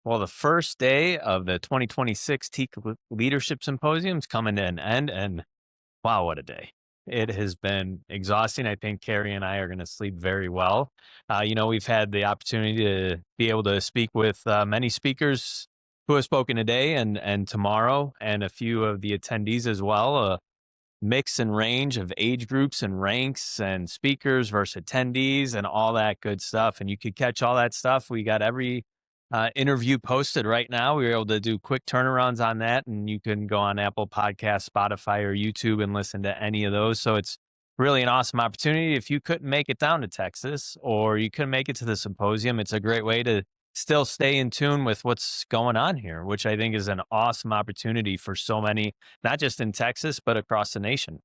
Well, the first day of the 2026 TEEX Leadership Symposium is coming to an end, and wow, what a day. It has been exhausting. I think Carrie and I are going to sleep very well. We've had the opportunity to be able to speak with many speakers who have spoken today and tomorrow, and a few of the attendees as well. A mix and range of age groups and ranks and speakers versus attendees and all that good stuff. And you could catch all that stuff. We got every interview posted right now. We were able to do quick turnarounds on that, and you can go on Apple Podcasts, Spotify, or YouTube and listen to any of those. So it's really an awesome opportunity. If you couldn't make it down to Texas or you couldn't make it to the symposium, it's a great way to still stay in tune with what's going on here, which I think is an awesome opportunity for so many, not just in Texas, but across the nation.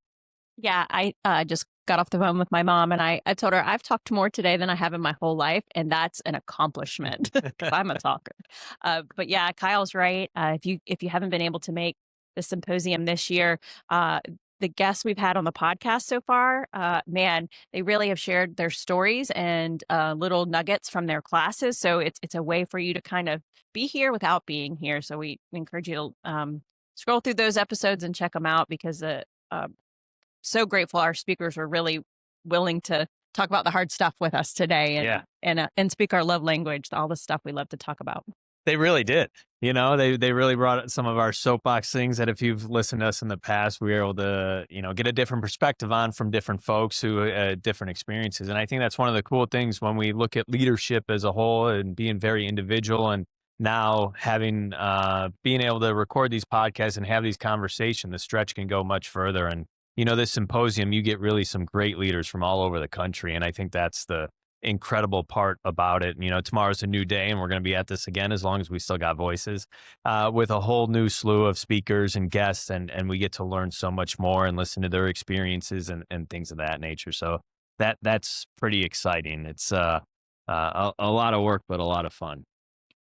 Yeah, I just got off the phone with my mom and I told her I've talked more today than I have in my whole life. And that's an accomplishment because I'm a talker. But yeah, Kyle's right. If you haven't been able to make the symposium this year, the guests we've had on the podcast so far, man, they really have shared their stories and little nuggets from their classes. So it's a way for you to kind of be here without being here. So we encourage you to scroll through those episodes and check them out because so grateful our speakers were really willing to talk about the hard stuff with us today Yeah, and speak our love language, all the stuff we love to talk about. they really did. They really brought up some of our soapbox things that if you've listened to us in the past, we were able to, get a different perspective on from different folks who different experiences. And I think that's one of the cool things when we look at leadership as a whole and being very individual, and now having being able to record these podcasts and have these conversations, the stretch can go much further. And this symposium, you get really some great leaders from all over the country, and I think that's the incredible part about it. Tomorrow's a new day, and we're going to be at this again as long as we still got voices, with a whole new slew of speakers and guests, and we get to learn so much more and listen to their experiences and things of that nature. So that's pretty exciting. It's a lot of work, but a lot of fun.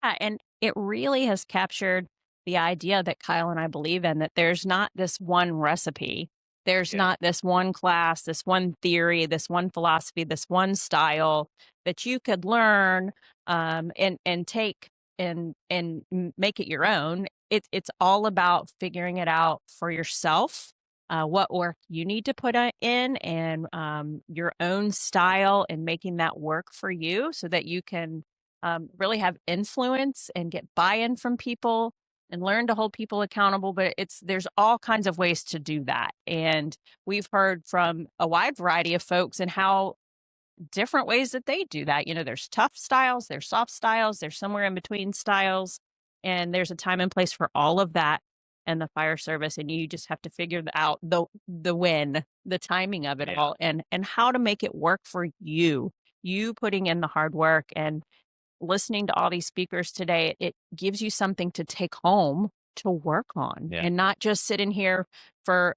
Yeah, and it really has captured the idea that Kyle and I believe in, that there's not this one recipe. There's Yeah. not this one class, this one theory, this one philosophy, this one style that you could learn and take and make it your own. It's all about figuring it out for yourself, what work you need to put in, and your own style, and making that work for you so that you can really have influence and get buy-in from people and learn to hold people accountable. But there's all kinds of ways to do that. And we've heard from a wide variety of folks and how different ways that they do that. There's tough styles, there's soft styles, there's somewhere in between styles, and there's a time and place for all of that in the fire service. And you just have to figure out the timing of it Yeah. all, and how to make it work for you putting in the hard work. And listening to all these speakers today, it gives you something to take home to work on, Yeah. and not just sit in here for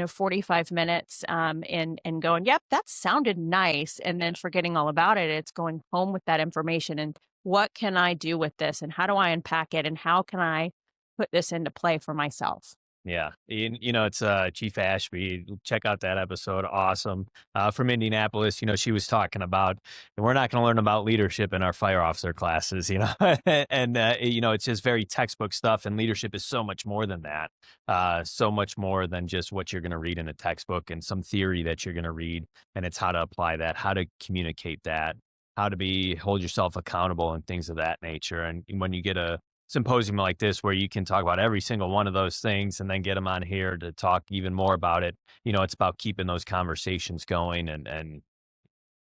45 minutes and going, yep, that sounded nice, and then forgetting all about it. It's going home with that information and what can I do with this, and how do I unpack it, and how can I put this into play for myself. Yeah. It's Chief Ashby. Check out that episode. Awesome. From Indianapolis, she was talking about, we're not going to learn about leadership in our fire officer classes, and, it's just very textbook stuff. And leadership is so much more than that. So much more than just what you're going to read in a textbook and some theory that you're going to read. And it's how to apply that, how to communicate that, how to hold yourself accountable and things of that nature. And when you get a symposium like this where you can talk about every single one of those things and then get them on here to talk even more about it, it's about keeping those conversations going and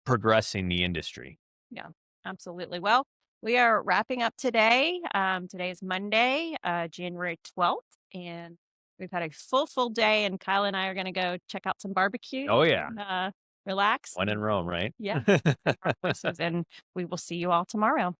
progressing the industry. Yeah, absolutely. Well, we are wrapping up today. Today is Monday, January 12th, and we've had a full day. And Kyle and I are going to go check out some barbecue, Oh yeah. and, relax. When in Rome, right? Yeah, take our courses, and we will see you all tomorrow.